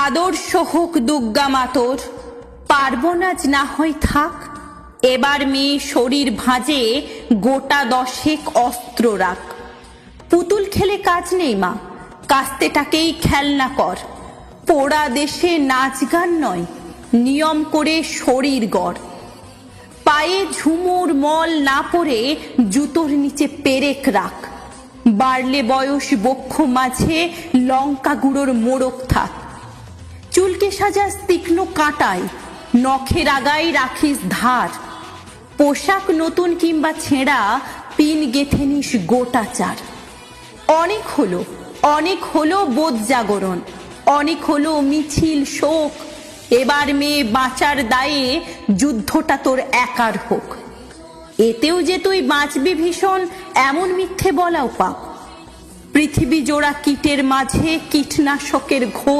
আদর্শ হোক দুর্গা মাতর, পার্বণ আজ না হয় থাক। এবার মেয়ে শরীর ভাঁজে গোটা 10 অস্ত্র রাখ। পুতুল খেলে কাজ নেই মা, কাস্তেটাকেই খেলনা কর। পোড়া দেশে নাচ গান নয়, নিয়ম করে শরীর গড়। পায়ে ঝুমুর মল না পরে জুতোর নিচে পেরেক রাখ। বাড়লে বয়স বক্ষ মাঝে লঙ্কা গুঁড়োর মোড়ক থাক। চুলকে সাজাস তীক্ষ্ণ কাঁটায়, নখের আগায় রাখিস ধার। পোশাক নতুন কিংবা ছেঁড়া, পিন গেথে নিস গোটা চার। অনেক হলো বোধ জাগরণ, অনেক হলো মিছিল শোক। এবার মেয়ে বাঁচার দায়ে যুদ্ধটা তোর একার হোক। এতেও যে তুই বাঁচবি ভীষণ, এমন মিথ্যে বলাও পাপ। পৃথিবী জোড়া কীটের মাঝে কীটনাশকের ঘোর